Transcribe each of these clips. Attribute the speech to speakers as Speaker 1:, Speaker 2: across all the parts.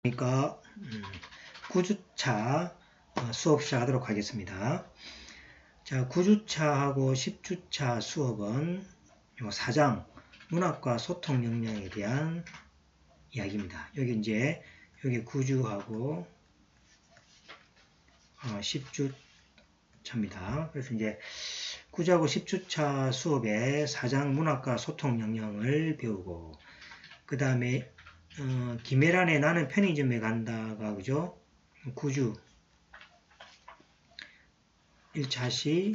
Speaker 1: 그러니까 9주차 수업 시작하도록 하겠습니다. 자, 9주차하고 10주차 수업은 요 4장 문학과 소통 역량에 대한 이야기입니다. 여기 이제 여기 9주하고 10주차입니다. 그래서 이제 9주하고 10주차 수업에 4장 문학과 소통 역량을 배우고 그 다음에 김혜란의 나는 편의점에 간다가 그죠? 9주 1차시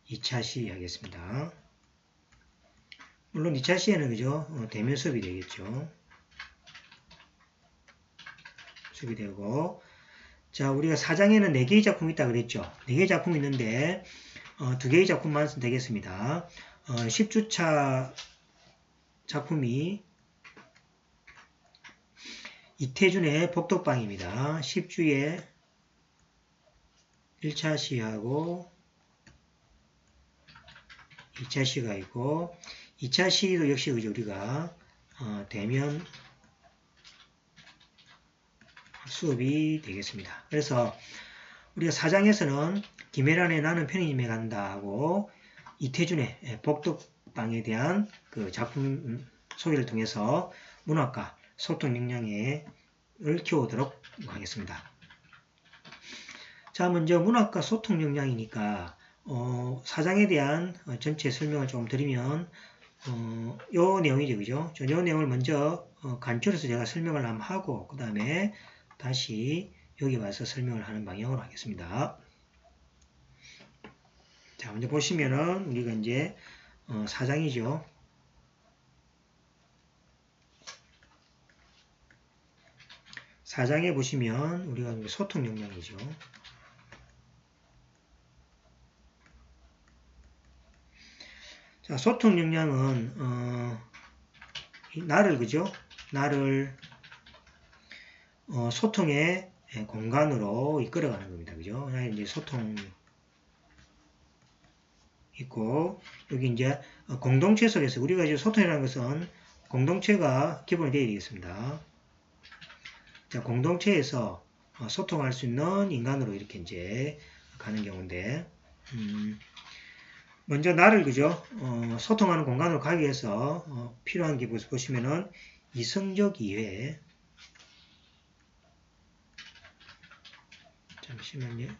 Speaker 1: 2차시 하겠습니다. 물론 2차시에는 그죠? 대면 수업이 되겠죠. 수업이 되고 자 우리가 4장에는 4개의 작품이 있다 그랬죠. 4개의 작품이 있는데 2개의 작품만 쓰면 되겠습니다. 10주차 작품이 이태준의 복덕방입니다. 10주에 1차 시하고 2차 시가 있고 2차 시도 역시 우리가 대면 수업이 되겠습니다. 그래서 우리가 4장에서는 김혜란의 나는 편의점에 간다 하고 이태준의 복덕방에 대한 그 작품 소개를 통해서 문학과 소통 역량을 키워보도록 하겠습니다. 자, 먼저 문학과 소통 역량이니까 4장에 대한 전체 설명을 조금 드리면 요 내용이죠, 그죠? 요 내용을 먼저 간추려서 제가 설명을 한번 하고 그 다음에 다시 여기 와서 설명을 하는 방향으로 하겠습니다. 자, 먼저 보시면은 우리가 이제 4장이죠. 4장에 보시면 우리가 소통 역량이죠. 자, 소통 역량은 나를 그죠? 나를 소통의 공간으로 이끌어가는 겁니다. 그죠? 이제 소통 있고 여기 이제 공동체 속에서 우리가 이제 소통이라는 것은 공동체가 기본이 되어야 되겠습니다. 자, 공동체에서 소통할 수 있는 인간으로 이렇게 이제 가는 경우인데 먼저 나를 그죠? 소통하는 공간으로 가기 위해서 필요한 게 보시면은 이성적 이해 잠시만요.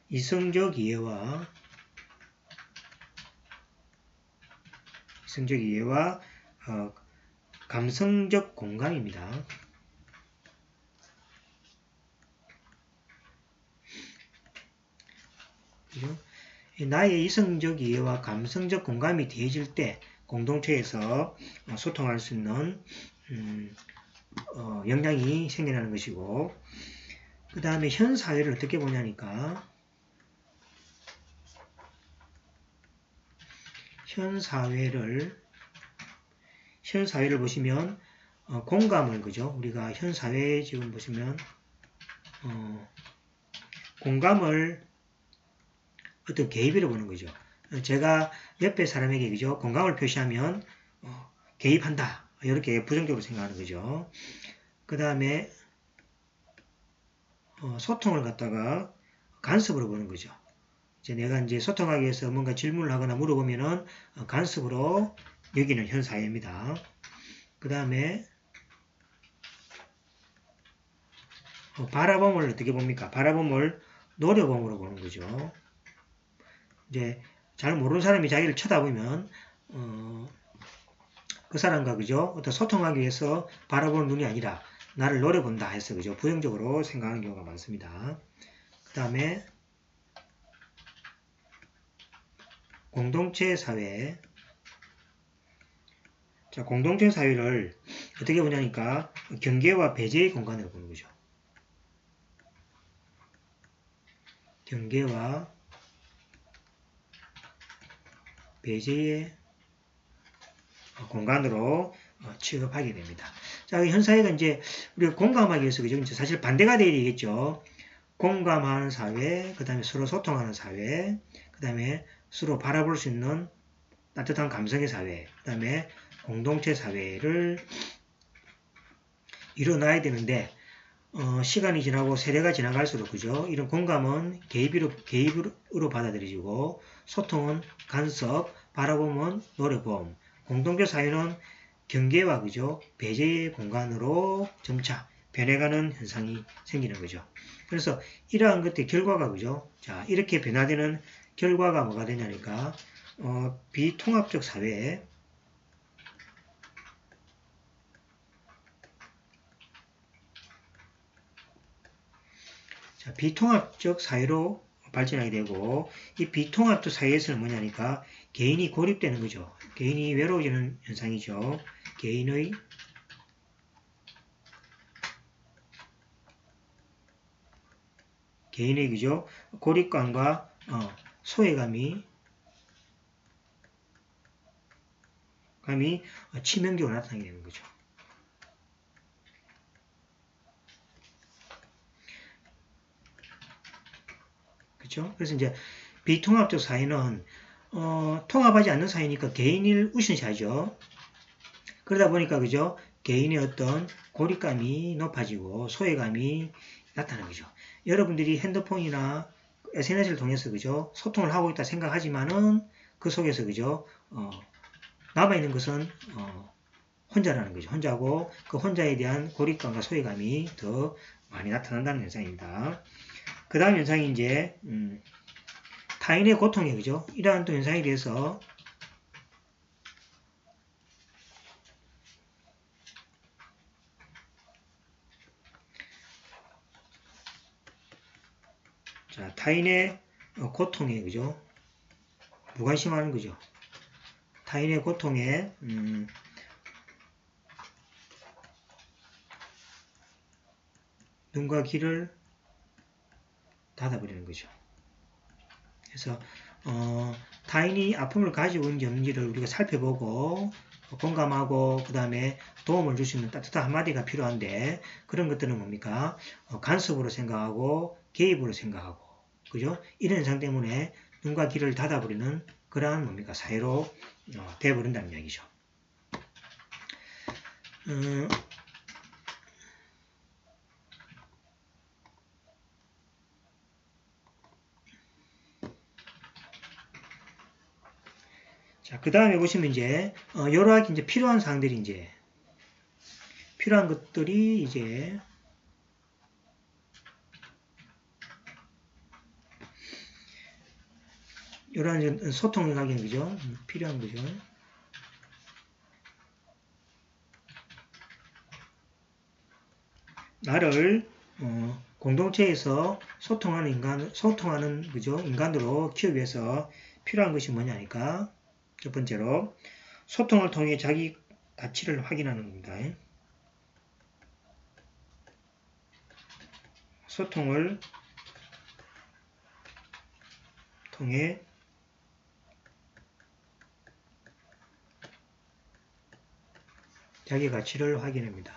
Speaker 1: 이성적 이해와 감성적 공감입니다. 그죠? 나의 이성적 이해와 감성적 공감이 되어질 때 공동체에서 소통할 수 있는 역량이 생겨나는 것이고 그 다음에 현 사회를 어떻게 보냐니까 현 사회를 보시면 공감을 그죠? 우리가 현 사회에 지금 보시면 공감을 어떤 개입이라고 보는 거죠. 제가 옆에 사람에게 그죠? 공감을 표시하면 개입한다. 이렇게 부정적으로 생각하는 거죠. 그 다음에 소통을 갖다가 간섭으로 보는 거죠. 이제 내가 이제 소통하기 위해서 뭔가 질문을 하거나 물어보면은 간섭으로 여기는 현 사회입니다. 그 다음에 바라봄을 어떻게 봅니까? 바라봄을 노려봄으로 보는 거죠. 이제 잘 모르는 사람이 자기를 쳐다보면 그 사람과 그죠? 어떤 소통하기 위해서 바라보는 눈이 아니라 나를 노려본다 해서 그죠? 부정적으로 생각하는 경우가 많습니다. 그 다음에 공동체 사회. 자, 공동체 사회를 어떻게 보냐니까 경계와 배제의 공간으로 보는 거죠. 경계와 배제의 공간으로 취급하게 됩니다. 자, 현 사회가 이제 우리가 공감하기 위해서 그죠? 사실 반대가 되어야 되겠죠. 공감하는 사회, 그 다음에 서로 소통하는 사회, 그 다음에 서로 바라볼 수 있는 따뜻한 감성의 사회, 그 다음에 공동체 사회를 이뤄놔야 되는데 시간이 지나고 세대가 지나갈수록 그죠? 이런 공감은 개입으로 받아들여지고 소통은 간섭, 바라봄은 노려봄, 공동체 사회는 경계와 그죠? 배제의 공간으로 점차 변해가는 현상이 생기는 거죠. 그래서 이러한 것의 결과가 그죠? 자, 이렇게 변화되는 결과가 뭐가 되냐니까 비통합적 사회에 자, 비통합적 사회로 발전하게 되고 이 비통합적 사회에서는 뭐냐니까 개인이 고립되는 거죠. 개인이 외로워지는 현상이죠. 개인의 그죠? 고립감과 소외감이 치명적으로 나타나게 되는 거죠. 그렇죠? 그래서 이제 비통합적 사회는 통합하지 않는 사회니까 개인을 우선시하죠. 그러다 보니까 그죠? 개인의 어떤 고립감이 높아지고 소외감이 나타나는 거죠. 여러분들이 핸드폰이나 SNS를 통해서 그죠? 소통을 하고 있다 생각하지만은 그 속에서 그죠? 남아있는 것은 혼자라는 거죠. 혼자고 그 혼자에 대한 고립감과 소외감이 더 많이 나타난다는 현상입니다. 그 다음 현상이 이제 타인의 고통에 그죠? 이러한 또 현상에 대해서 자, 타인의 고통에 그죠? 무관심하는 거죠. 타인의 고통에 눈과 귀를 닫아버리는 거죠. 그래서 타인이 아픔을 가지고 있는지 없는지를 우리가 살펴보고 공감하고 그 다음에 도움을 줄 수 있는 따뜻한 한마디가 필요한데 그런 것들은 뭡니까? 간섭으로 생각하고 개입으로 생각하고 그죠? 이런 현상 때문에 눈과 귀를 닫아버리는 그러한 뭡니까? 사회로 되어버린다는 이야기죠. 자, 그 다음에 보시면 이제, 여러 가지 이제 필요한 사항들이 이제, 필요한 것들이 이제, 이러한 소통을 하기 그죠? 필요한 거죠. 나를 공동체에서 소통하는 그죠? 인간으로 키우기 위해서 필요한 것이 뭐냐니까 첫 번째로 소통을 통해 자기 가치를 확인하는 겁니다. 소통을 통해 자기 가치를 확인합니다.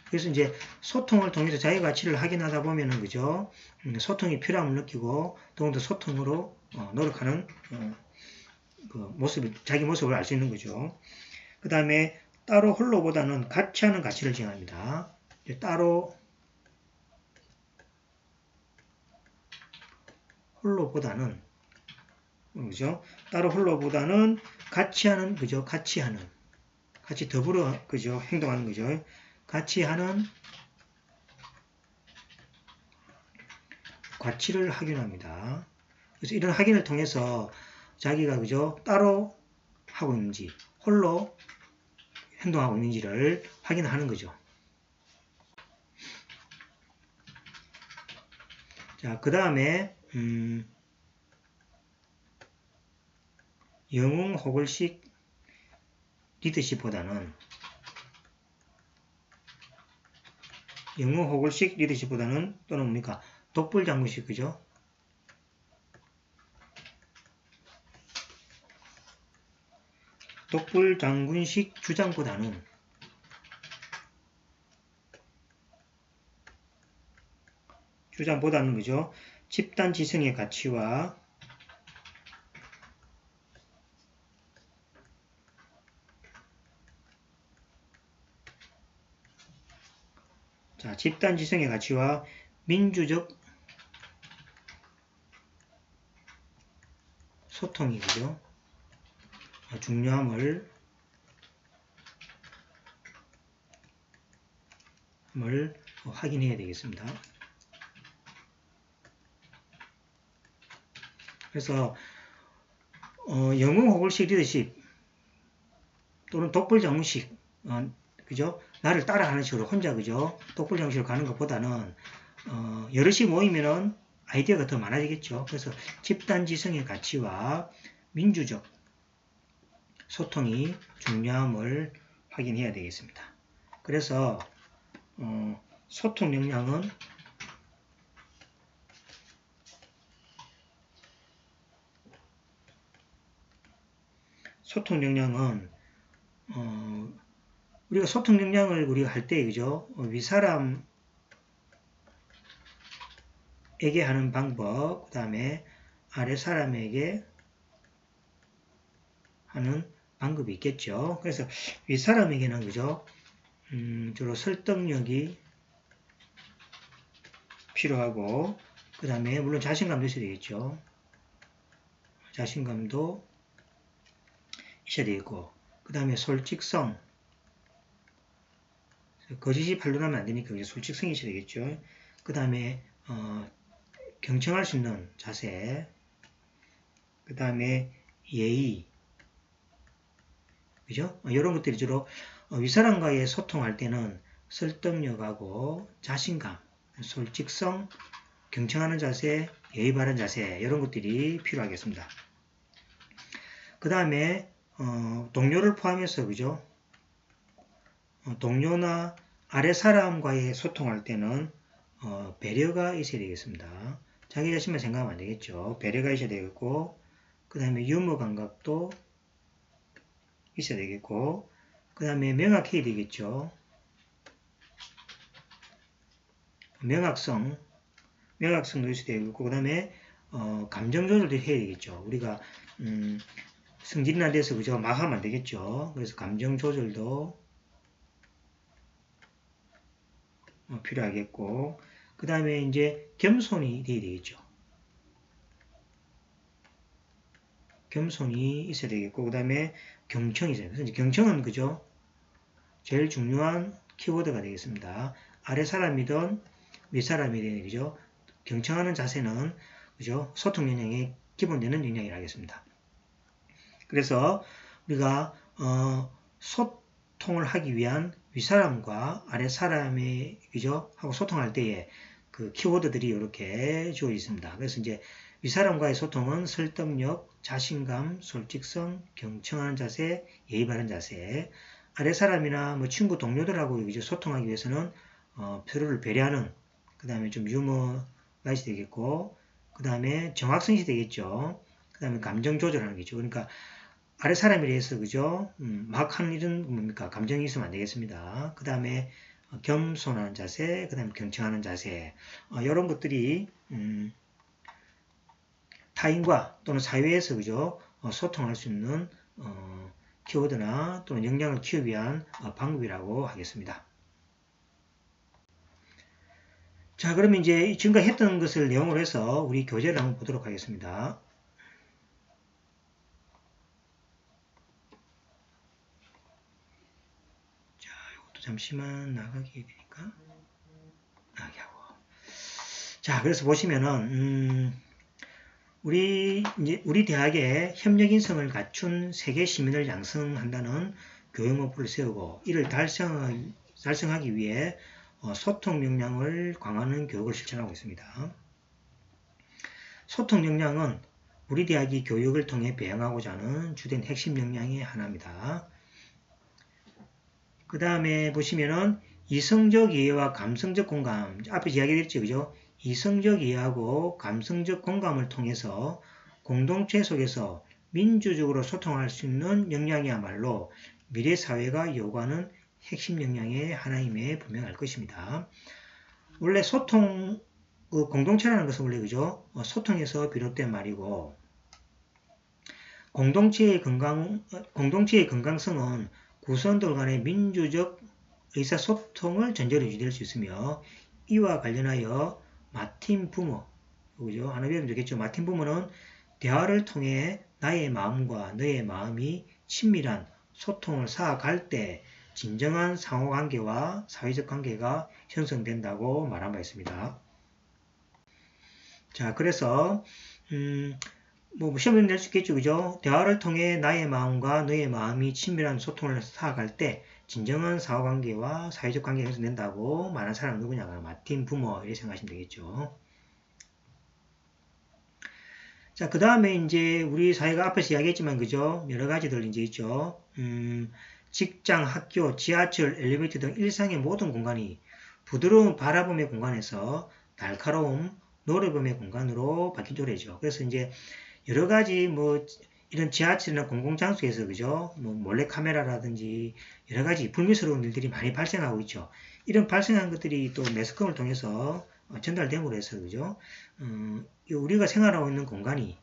Speaker 1: 그래서 이제 소통을 통해서 자기 가치를 확인하다 보면은 그죠? 소통이 필요함을 느끼고 더욱더 소통으로 노력하는 그 자기 모습을 알 수 있는 거죠. 그 다음에 따로 홀로보다는 같이 하는 가치를 정합니다. 따로 홀로보다는 그죠? 따로 홀로보다는 같이 하는 그죠? 같이 더불어 그죠? 행동하는 거죠. 같이 하는 가치를 확인합니다. 그래서 이런 확인을 통해서 자기가 그죠? 따로 하고 있는지 홀로 행동하고 있는지를 확인하는 거죠. 자, 그 다음에 영웅호걸식 리더십보다는 또는 뭡니까? 독불장군식 그죠? 독불장군식 주장보다는 그죠? 집단 지성의 가치와 자, 집단 지성의 가치와 민주적 소통이 그죠? 중요함을 확인해야 되겠습니다. 그래서 영웅 호글식 리더십 또는 독불장군식 그죠? 나를 따라하는 식으로 혼자 그죠? 독불장군식으로 가는 것보다는 여럿이 모이면은 아이디어가 더 많아지겠죠. 그래서 집단지성의 가치와 민주적 소통이 중요함을 확인해야 되겠습니다. 그래서 소통 역량은 우리가 소통 역량을 우리가 할 때 그죠? 윗사람에게 하는 방법, 그 다음에 아랫사람에게 하는 방법이 있겠죠. 그래서 윗사람에게는 그죠? 주로 설득력이 필요하고, 그 다음에 물론 자신감도 있어야 되겠죠. 자신감도 있어야 되겠고, 그 다음에 솔직성. 거짓이 반론하면 안 되니까 솔직성이 있어야 되겠죠. 그 다음에 경청할 수 있는 자세, 그 다음에 예의, 그죠? 이런 것들이 주로 윗사람과의 소통할 때는 설득력하고 자신감, 솔직성, 경청하는 자세, 예의 바른 자세 이런 것들이 필요하겠습니다. 그 다음에 동료를 포함해서 그죠? 동료나 아래 사람과의 소통할 때는 배려가 있어야 되겠습니다. 자기 자신만 생각하면 안 되겠죠. 배려가 있어야 되겠고, 그 다음에 유머 감각도 있어야 되겠고, 그 다음에 명확해야 되겠죠. 명확성도 있어야 되겠고, 그 다음에 감정 조절도 해야 되겠죠. 우리가 성질이 안 돼서 그죠? 막 하면 안 되겠죠. 그래서 감정 조절도 필요하겠고, 그 다음에 이제 겸손이 돼야 되겠죠. 겸손이 있어야 되겠고, 그 다음에 경청이 있어야 되겠죠. 경청은 그죠? 제일 중요한 키워드가 되겠습니다. 아래 사람이든 윗 사람이든 그죠? 경청하는 자세는 그죠? 소통 역량의 기본되는 역량이라 하겠습니다. 그래서 우리가 소통을 하기 위한 윗사람과 아랫사람의 그죠? 하고 소통할 때에 그 키워드들이 이렇게 주어 있습니다. 그래서 이제 윗사람과의 소통은 설득력, 자신감, 솔직성, 경청하는 자세, 예의 바른 자세. 아랫사람이나 뭐 친구 동료들하고 이제 소통하기 위해서는 서로를 배려하는, 그 다음에 좀 유머가 있어야 되겠고, 그 다음에 정확성이 되겠죠. 그 다음에 감정 조절하는 거죠. 그러니까 아래 사람에 대해서 그죠? 막 하는 일은 뭡니까? 감정이 있으면 안 되겠습니다. 그 다음에 겸손한 자세, 그 다음에 경청하는 자세, 이런 것들이 타인과 또는 사회에서 그죠? 소통할 수 있는 키워드나 또는 역량을 키우기 위한 방법이라고 하겠습니다. 자, 그러면 이제 지금까지 했던 것을 내용으로 해서 우리 교재를 한번 보도록 하겠습니다. 자, 이것도 잠시만 나가게 되니까 나가게 하고. 자, 그래서 보시면은 우리 대학에 협력인성을 갖춘 세계 시민을 양성한다는 교육 목표를 세우고 이를 달성하기 위해 소통 역량을 강화하는 교육을 실천하고 있습니다. 소통 역량은 우리 대학이 교육을 통해 배양하고자 하는 주된 핵심 역량의 하나입니다. 그 다음에 보시면은 이성적 이해와 감성적 공감, 앞에 이야기했죠, 그죠? 이성적 이해하고 감성적 공감을 통해서 공동체 속에서 민주적으로 소통할 수 있는 역량이야말로 미래 사회가 요구하는 핵심 역량의 하나임에 분명할 것입니다. 원래 소통, 공동체라는 것은 원래 그죠? 소통에서 비롯된 말이고, 공동체의 건강성은 구성들 간의 민주적 의사소통을 전제로 유지될 수 있으며 이와 관련하여 마틴 부모, 그죠? 하나 배우면 되겠죠. 마틴 부모는 대화를 통해 나의 마음과 너의 마음이 친밀한 소통을 쌓아갈 때 진정한 상호관계와 사회적 관계가 형성된다고 말한 바 있습니다. 자, 그래서 뭐 시험에 낼 수 있겠죠, 그죠? 대화를 통해 나의 마음과 너의 마음이 친밀한 소통을 쌓아갈 때 진정한 사회관계와 사회적 관계가 형성된다고 말한 사람은 누구냐? 마틴 부모 이렇게 생각하시면 되겠죠. 자, 그 다음에 이제 우리 사회가 앞에서 이야기했지만, 그죠? 여러 가지들 이제 있죠. 직장, 학교, 지하철, 엘리베이터 등 일상의 모든 공간이 부드러운 바라봄의 공간에서 날카로운 노래봄의 공간으로 바뀐 조례죠. 그래서 이제 여러 가지 뭐 이런 지하철이나 공공장소에서 그죠? 뭐 몰래 카메라라든지 여러 가지 불미스러운 일들이 많이 발생하고 있죠. 이런 발생한 것들이 또 매스컴을 통해서 전달됨으로 해서 그죠? 우리가 생활하고 있는 공간이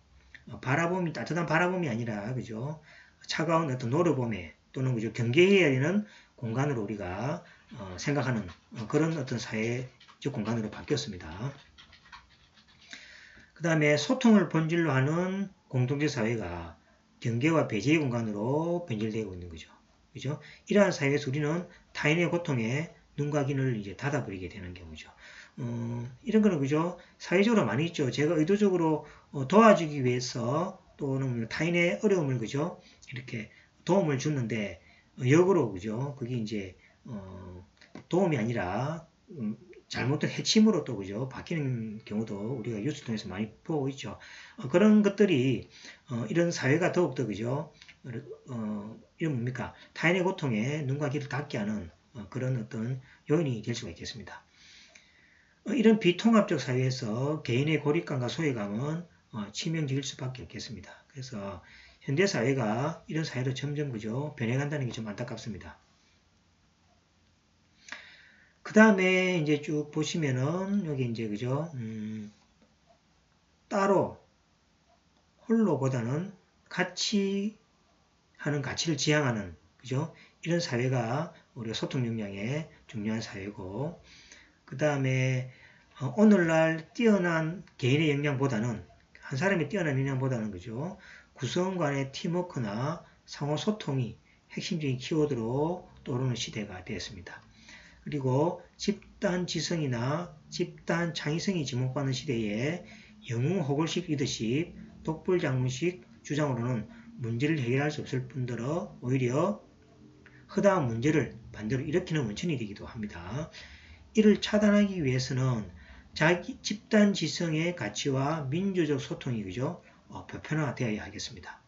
Speaker 1: 바라봄이 따뜻한 바라봄이 아니라 그죠? 차가운 어떤 노래봄에 또는 그죠? 경계해야 되는 공간으로 우리가 생각하는 그런 어떤 사회적 공간으로 바뀌었습니다. 그 다음에 소통을 본질로 하는 공동체 사회가 경계와 배제의 공간으로 변질되고 있는 거죠. 그죠? 이러한 사회에서 우리는 타인의 고통에 눈과 귀를 이제 닫아버리게 되는 경우죠. 이런 거는 그죠? 사회적으로 많이 있죠. 제가 의도적으로 도와주기 위해서 또는 타인의 어려움을 그죠? 이렇게 도움을 주는데 역으로 그죠? 그게 이제 도움이 아니라 잘못된 해침으로 또 그죠? 바뀌는 경우도 우리가 뉴스 통해서 많이 보고 있죠. 그런 것들이 이런 사회가 더욱더 그죠? 이런 뭡니까? 타인의 고통에 눈과 귀를 닫게 하는 그런 어떤 요인이 될 수가 있겠습니다. 이런 비통합적 사회에서 개인의 고립감과 소외감은 치명적일 수밖에 없겠습니다. 그래서 현대 사회가 이런 사회로 점점 그죠? 변해간다는 게 좀 안타깝습니다. 그 다음에 이제 쭉 보시면은 여기 이제 그죠? 따로 홀로보다는 같이 하는 가치를 지향하는 그죠? 이런 사회가 우리가 소통 역량의 중요한 사회고 그 다음에 오늘날 뛰어난 개인의 역량보다는 한 사람의 뛰어난 역량보다는 그죠? 구성 간의 팀워크나 상호 소통이 핵심적인 키워드로 떠오르는 시대가 되었습니다. 그리고 집단 지성이나 집단 창의성이 지목받는 시대에 영웅호걸식 리더십, 독불장군식 주장으로는 문제를 해결할 수 없을 뿐더러 오히려 허다한 문제를 반대로 일으키는 원천이 되기도 합니다. 이를 차단하기 위해서는 자기 집단 지성의 가치와 민주적 소통이 그죠? 보편화되어야 하겠습니다.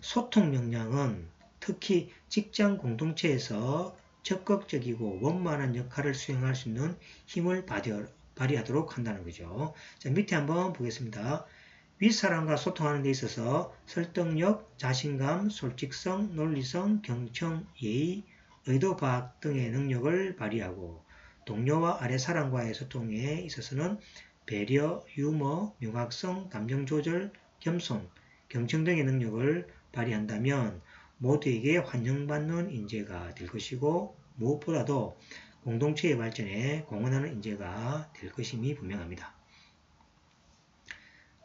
Speaker 1: 소통 역량은 특히 직장 공동체에서 적극적이고 원만한 역할을 수행할 수 있는 힘을 발휘하도록 한다는 거죠. 자, 밑에 한번 보겠습니다. 윗사람과 소통하는 데 있어서 설득력, 자신감, 솔직성, 논리성, 경청, 예의, 의도 파악 등의 능력을 발휘하고 동료와 아래사람과의 소통에 있어서는 배려, 유머, 명확성, 감정 조절, 겸손, 경청 등의 능력을 발휘한다면 모두에게 환영받는 인재가 될 것이고 무엇보다도 공동체의 발전에 공헌하는 인재가 될 것임이 분명합니다.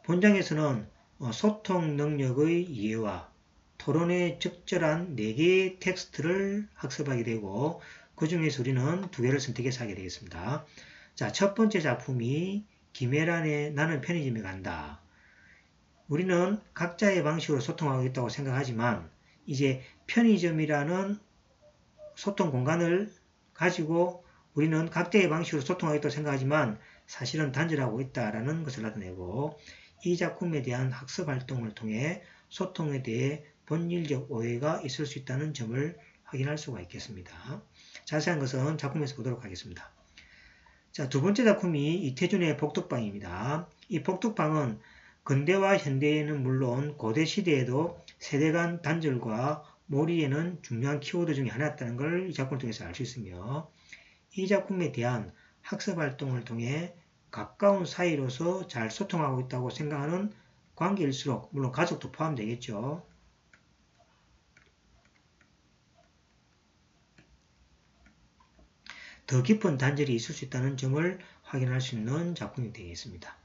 Speaker 1: 본장에서는 소통 능력의 이해와 토론의 적절한 4개의 텍스트를 학습하게 되고 그 중에서 우리는 2개를 선택해서 하게 되겠습니다. 자, 첫 번째 작품이 김혜란의 나는 편의점에 간다. 우리는 각자의 방식으로 소통하고 있다고 생각하지만 이제 편의점이라는 소통 공간을 가지고 우리는 각자의 방식으로 소통하고 있다고 생각하지만 사실은 단절하고 있다는 것을 나타내고 이 작품에 대한 학습 활동을 통해 소통에 대해 본질적 오해가 있을 수 있다는 점을 확인할 수가 있겠습니다. 자세한 것은 작품에서 보도록 하겠습니다. 자, 두 번째 작품이 이태준의 복덕방입니다. 이 복덕방은 근대와 현대에는 물론 고대 시대에도 세대 간 단절과 몰이에는 중요한 키워드 중에 하나였다는 걸 이 작품을 통해서 알 수 있으며 이 작품에 대한 학습 활동을 통해 가까운 사이로서 잘 소통하고 있다고 생각하는 관계일수록 물론 가족도 포함되겠죠. 더 깊은 단절이 있을 수 있다는 점을 확인할 수 있는 작품이 되겠습니다.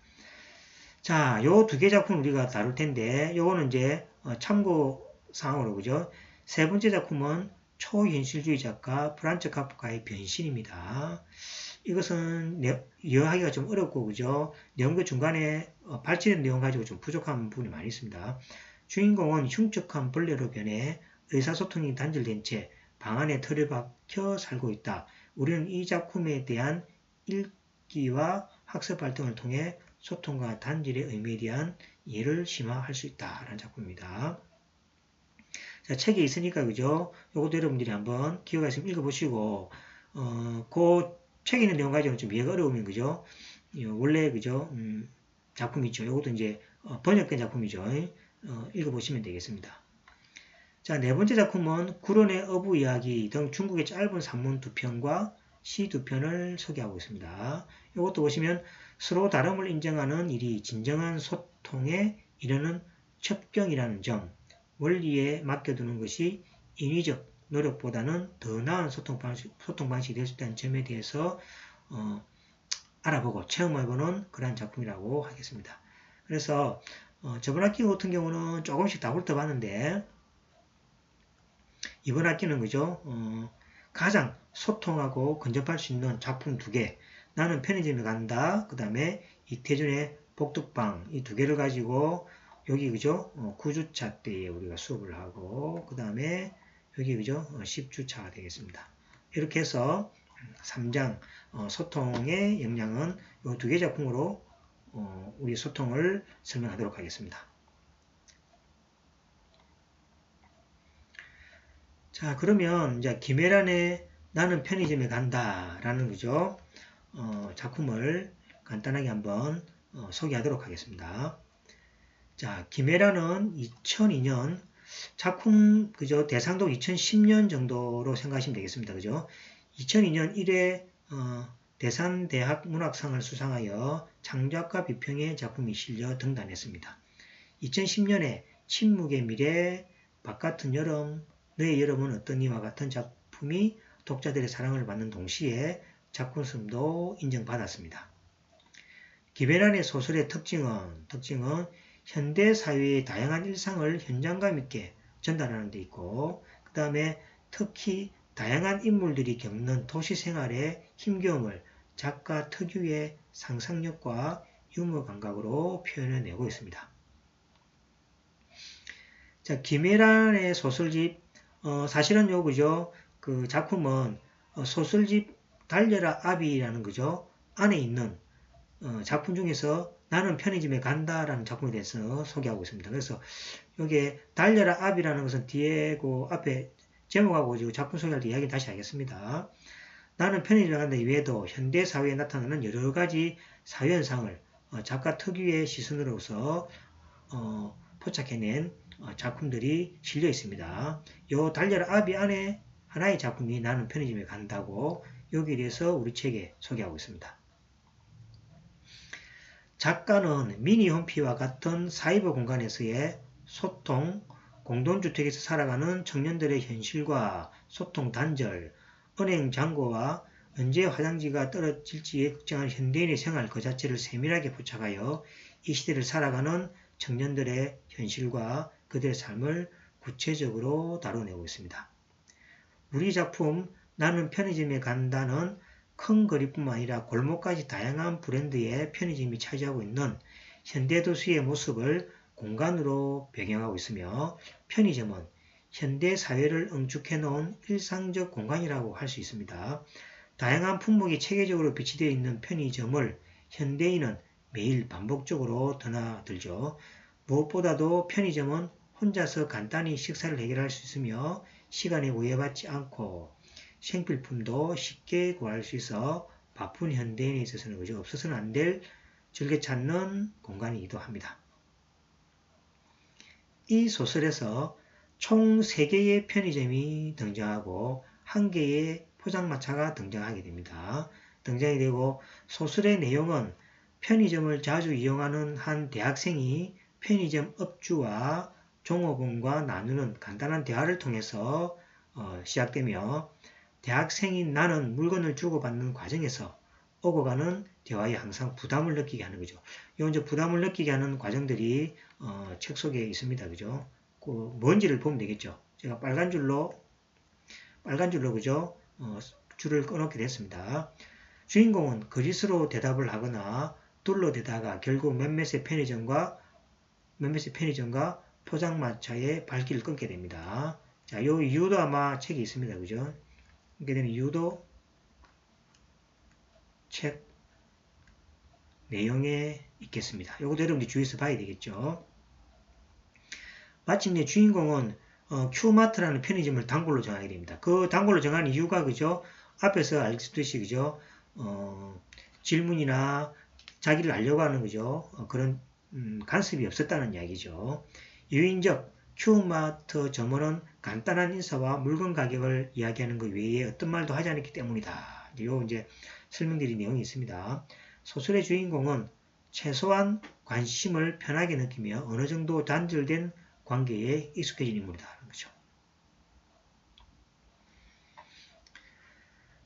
Speaker 1: 자, 요 두 개 작품 우리가 다룰 텐데, 요거는 이제 참고 사항으로, 그죠? 세 번째 작품은 초현실주의 작가 프란츠 카프카의 변신입니다. 이것은 이해하기가 좀 어렵고, 그죠? 내용의 중간에 발전된 내용 가지고 좀 부족한 부분이 많이 있습니다. 주인공은 흉측한 벌레로 변해 의사소통이 단절된 채 방 안에 틀에 박혀 살고 있다. 우리는 이 작품에 대한 읽기와 학습 활동을 통해 소통과 단절의 의미에 대한 이해를 심화할 수 있다라는 작품입니다. 자, 책에 있으니까, 그죠? 요것도 여러분들이 한번 기회가 있으면 읽어보시고, 그 책에 있는 내용 가지고는 좀 이해가 어려우면, 그죠? 원래, 그죠? 작품 있죠. 요것도 이제 번역된 작품이죠. 읽어보시면 되겠습니다. 자, 네 번째 작품은 구론의 어부 이야기 등 중국의 짧은 산문 2편과 시 2편을 소개하고 있습니다. 이것도 보시면 서로 다름을 인정하는 일이 진정한 소통에 이르는 첩경이라는 점, 원리에 맡겨두는 것이 인위적 노력보다는 더 나은 소통 방식이 될 수 있다는 점에 대해서 알아보고 체험해보는 그런 작품이라고 하겠습니다. 그래서 저번 학기 같은 경우는 조금씩 다 훑어봤는데 이번 학기는, 그죠? 가장 소통하고 근접할 수 있는 작품 2개. 나는 편의점에 간다. 그 다음에 이태준의 복덕방. 이 2개를 가지고 여기, 그죠? 9주차 때에 우리가 수업을 하고, 그 다음에 여기, 그죠? 10주차가 되겠습니다. 이렇게 해서 3장 소통의 역량은 이 2개 작품으로 우리 소통을 설명하도록 하겠습니다. 자, 그러면 이제 김혜란의 나는 편의점에 간다라는, 그죠? 작품을 간단하게 한번 소개하도록 하겠습니다. 자, 김혜란은 2002년 작품, 그죠? 대상도 2010년 정도로 생각하시면 되겠습니다. 그죠? 2002년 1회 대산대학 문학상을 수상하여 창작과 비평의 작품이 실려 등단했습니다. 2010년에 침묵의 미래, 바깥은 여름, 너의 여름은 어떠니와 같은 작품이 독자들의 사랑을 받는 동시에 작품성도 인정받았습니다. 김혜란의 소설의 특징은 현대사회의 다양한 일상을 현장감 있게 전달하는 데 있고, 그 다음에 특히 다양한 인물들이 겪는 도시생활의 힘겨움을 작가 특유의 상상력과 유머 감각으로 표현해내고 있습니다. 자, 김혜란의 소설집, 사실은 그죠? 그 작품은 소설집 달려라 아비라는, 그죠? 안에 있는 작품 중에서 나는 편의점에 간다라는 작품에 대해서 소개하고 있습니다. 그래서 여기에 달려라 아비라는 것은 뒤에 그 앞에 제목하고 작품 소개할 때 이야기 다시 하겠습니다. 나는 편의점에 간다 이외에도 현대사회에 나타나는 여러 가지 사회현상을 작가 특유의 시선으로서 포착해낸 작품들이 실려 있습니다. 요 달려라 아비 안에 하나의 작품이 나는 편의점에 간다고 여기에 대해서 우리 책에 소개하고 있습니다. 작가는 미니홈피와 같은 사이버 공간에서의 소통, 공동주택에서 살아가는 청년들의 현실과 소통 단절, 은행 잔고와 언제 화장지가 떨어질지 걱정하는 현대인의 생활 그 자체를 세밀하게 포착하여 이 시대를 살아가는 청년들의 현실과 그들의 삶을 구체적으로 다뤄내고 있습니다. 우리 작품 나는 편의점에 간다는 큰 거리뿐만 아니라 골목까지 다양한 브랜드의 편의점이 차지하고 있는 현대도시의 모습을 공간으로 배경하고 있으며 편의점은 현대사회를 응축해 놓은 일상적 공간이라고 할 수 있습니다. 다양한 품목이 체계적으로 비치되어 있는 편의점을 현대인은 매일 반복적으로 드나들죠. 무엇보다도 편의점은 혼자서 간단히 식사를 해결할 수 있으며 시간에 우회받지 않고 생필품도 쉽게 구할 수 있어 바쁜 현대인에 있어서는 그저 없어서는 안 될 즐겨 찾는 공간이기도 합니다. 이 소설에서 총 3개의 편의점이 등장하고 1개의 포장마차가 등장하게 됩니다. 등장이 되고 소설의 내용은 편의점을 자주 이용하는 한 대학생이 편의점 업주와 종업원과 나누는 간단한 대화를 통해서 시작되며 대학생인 나는 물건을 주고받는 과정에서 오고 가는 대화에 항상 부담을 느끼게 하는 거죠. 요 이제 부담을 느끼게 하는 과정들이 책 속에 있습니다. 그죠? 그 뭔지를 보면 되겠죠. 제가 빨간 줄로 그죠? 줄을 꺼놓게 됐습니다. 주인공은 거짓으로 대답을 하거나 둘러대다가 결국 몇몇의 편의점과 포장마차의 발길을 끊게 됩니다. 자, 요 이유도 아마 책에 있습니다. 그죠? 이렇게 되는 이유도 책 내용에 있겠습니다. 요것도 여러분들 주의해서 봐야 되겠죠. 마침내 주인공은 큐마트라는 편의점을 단골로 정하게 됩니다. 그 단골로 정하는 이유가 그죠? 앞에서 알겠듯이 그죠? 질문이나 자기를 알려고 하는 그죠? 그런 간섭이 없었다는 이야기죠. 유인적 큐마트 점원은 간단한 인사와 물건 가격을 이야기하는 것 외에 어떤 말도 하지 않았기 때문이다. 요 이제 설명드린 내용이 있습니다. 소설의 주인공은 최소한 관심을 편하게 느끼며 어느 정도 단절된 관계에 익숙해진 인물이다. 그렇죠.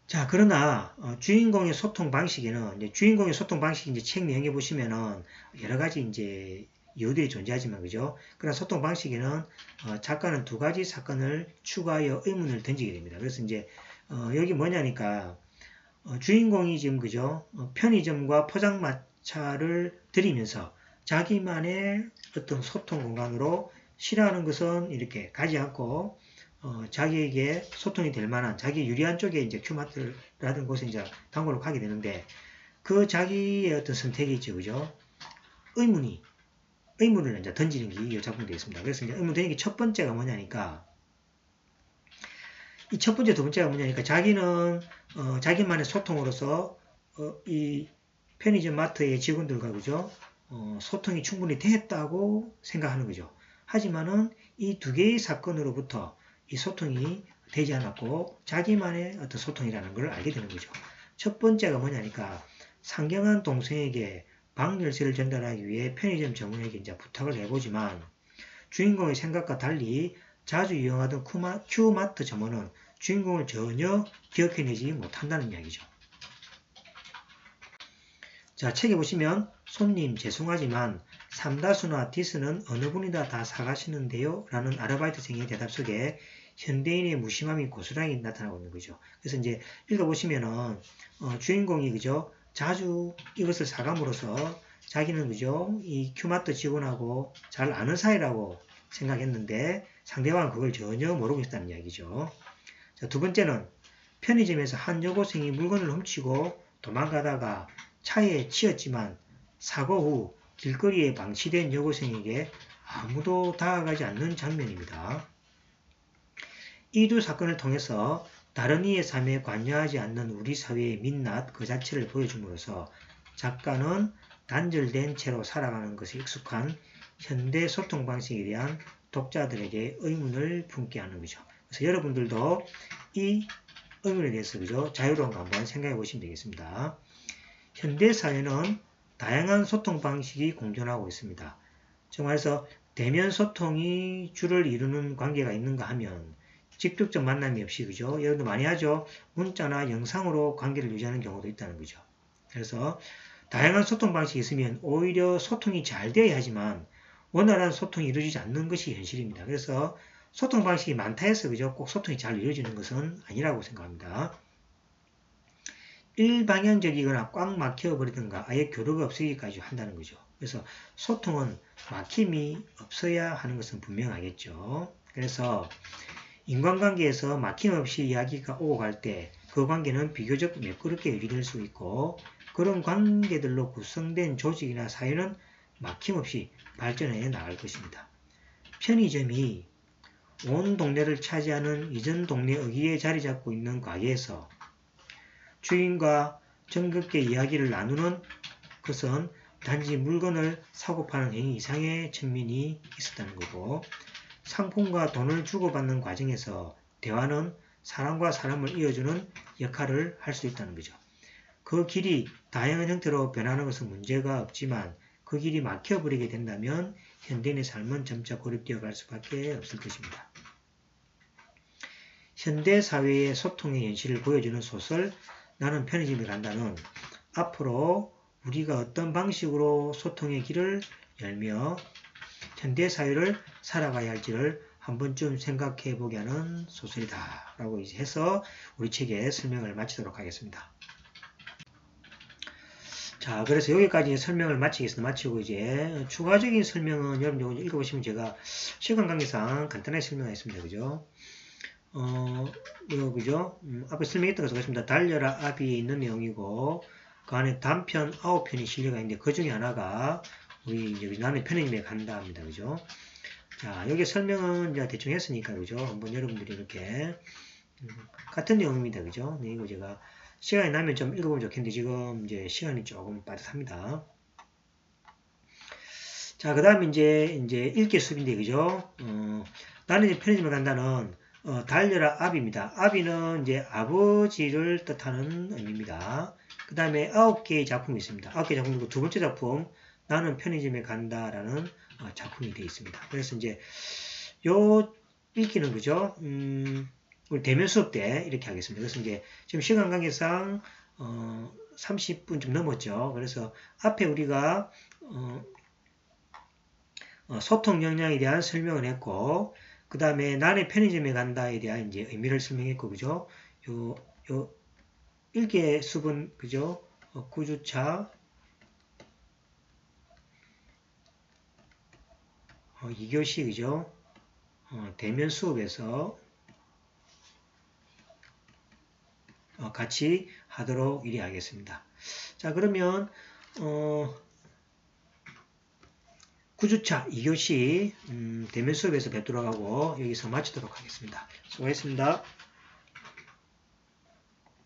Speaker 1: 자, 그러나 주인공의 소통 방식에는 이제 책 내용에 보시면은 여러 가지 이제 이유들이 존재하지만 그죠? 그러나 소통 방식에는 작가는 두 가지 사건을 추가하여 의문을 던지게 됩니다. 그래서 이제 여기 뭐냐니까 주인공이 지금 그죠? 편의점과 포장마차를 들이면서 자기만의 어떤 소통 공간으로 싫어하는 것은 이렇게 가지 않고 자기에게 소통이 될 만한 자기 유리한 쪽에 이제 큐마트라든 곳에 이제 단골로 가게 되는데 그 자기의 어떤 선택이 있죠, 그죠? 의문을 이제 던지는 게 이 작품에 되어 있습니다. 그래서 이제 의문 던지는 게 첫 번째가 뭐냐니까 이 첫 번째, 두 번째가 뭐냐니까 자기는 자기만의 소통으로서 이 편의점 마트의 직원들과 그죠? 소통이 충분히 됐다고 생각하는 거죠. 하지만은 이 두 개의 사건으로부터 이 소통이 되지 않았고 자기만의 어떤 소통이라는 걸 알게 되는 거죠. 첫 번째가 뭐냐니까 상경한 동생에게 방 열쇠를 전달하기 위해 편의점 점원에게 이제 부탁을 해보지만 주인공의 생각과 달리 자주 이용하던 큐마트 점원은 주인공을 전혀 기억해내지 못한다는 이야기죠. 자, 책에 보시면 손님 죄송하지만 삼다수나 디스는 어느 분이나 다 사가시는데요? 라는 아르바이트생의 대답 속에 현대인의 무심함이 고스란히 나타나고 있는 거죠. 그래서 이제 읽어보시면은 주인공이 그죠? 자주 이것을 사감으로써 자기는 그죠? 이 큐마트 직원하고 잘 아는 사이라고 생각했는데 상대방은 그걸 전혀 모르고 있다는 이야기죠. 자, 두 번째는 편의점에서 한 여고생이 물건을 훔치고 도망가다가 차에 치였지만 사고 후 길거리에 방치된 여고생에게 아무도 다가가지 않는 장면입니다. 이 두 사건을 통해서 다른 이의 삶에 관여하지 않는 우리 사회의 민낯 그 자체를 보여줌으로써 작가는 단절된 채로 살아가는 것에 익숙한 현대 소통 방식에 대한 독자들에게 의문을 품게 하는 거죠. 그래서 여러분들도 이 의문에 대해서 그죠? 자유로운 거 한번 생각해 보시면 되겠습니다. 현대 사회는 다양한 소통 방식이 공존하고 있습니다. 즉 말해서 대면 소통이 주를 이루는 관계가 있는가 하면 직접적 만남이 없이 그죠? 여러분도 많이 하죠. 문자나 영상으로 관계를 유지하는 경우도 있다는 거죠. 그래서 다양한 소통 방식이 있으면 오히려 소통이 잘 되어야 하지만 원활한 소통이 이루어지지 않는 것이 현실입니다. 그래서 소통 방식이 많다 해서 그죠? 꼭 소통이 잘 이루어지는 것은 아니라고 생각합니다. 일방향적이거나 꽉 막혀버리든가 아예 교류가 없으기까지 한다는 거죠. 그래서 소통은 막힘이 없어야 하는 것은 분명하겠죠. 그래서 인간관계에서 막힘 없이 이야기가 오고 갈 때 그 관계는 비교적 매끄럽게 유지될 수 있고 그런 관계들로 구성된 조직이나 사회는 막힘 없이 발전해 나갈 것입니다. 편의점이 온 동네를 차지하는 이전 동네 어귀에 자리 잡고 있는 가게에서 주인과 정겹게 이야기를 나누는 것은 단지 물건을 사고 파는 행위 이상의 측면이 있었다는 거고 상품과 돈을 주고받는 과정에서 대화는 사람과 사람을 이어주는 역할을 할 수 있다는 거죠. 그 길이 다양한 형태로 변하는 것은 문제가 없지만 그 길이 막혀버리게 된다면 현대인의 삶은 점차 고립되어 갈 수밖에 없을 것입니다. 현대사회의 소통의 현실을 보여주는 소설 나는 편의점에 간다는 앞으로 우리가 어떤 방식으로 소통의 길을 열며 현대사회를 살아가야 할지를 한 번쯤 생각해 보게 하는 소설이다 라고 이제 해서 우리 책의 설명을 마치도록 하겠습니다. 자, 그래서 여기까지 설명을 마치겠습니다. 마치고 이제 추가적인 설명은 여러분 읽어보시면 제가 시간 관계상 간단하게 설명하겠습니다. 그죠? 그죠? 앞에 설명했던 것을 보겠습니다. 달려라 아비에 있는 내용이고 그 안에 단편 9편이 실려가 있는데 그 중에 하나가 우리 이제 나는 편의점에 간다 합니다. 그죠? 자, 여기 설명은 이제 대충 했으니까 그죠? 한번 여러분들이 이렇게 같은 내용입니다. 그죠? 네, 이거 제가 시간이 나면 좀 읽어보면 좋겠는데 지금 이제 시간이 조금 빠듯합니다. 자, 그 다음에 이제 읽기 수업인데 그죠? 나는 이제 편의점에 간다는 달려라 아비입니다. 아비는 이제 아버지를 뜻하는 의미입니다. 그 다음에 9개의 작품이 있습니다. 9개 작품이고 두 번째 작품 나는 편의점에 간다라는 작품이 되어 있습니다. 그래서 이제 요 읽기는 그죠? 우리 대면 수업 때 이렇게 하겠습니다. 그래서 이제 지금 시간 관계상 30분 좀 넘었죠. 그래서 앞에 우리가 소통 역량에 대한 설명을 했고 그 다음에 나는 편의점에 간다에 대한 이제 의미를 설명했고 그죠? 요 읽기의 수분 그죠? 9주차 2교시 그죠? 대면 수업에서 같이 하도록 이리 하겠습니다. 자, 그러면 9주차 2교시 대면 수업에서 뵙도록 하고 여기서 마치도록 하겠습니다. 수고했습니다.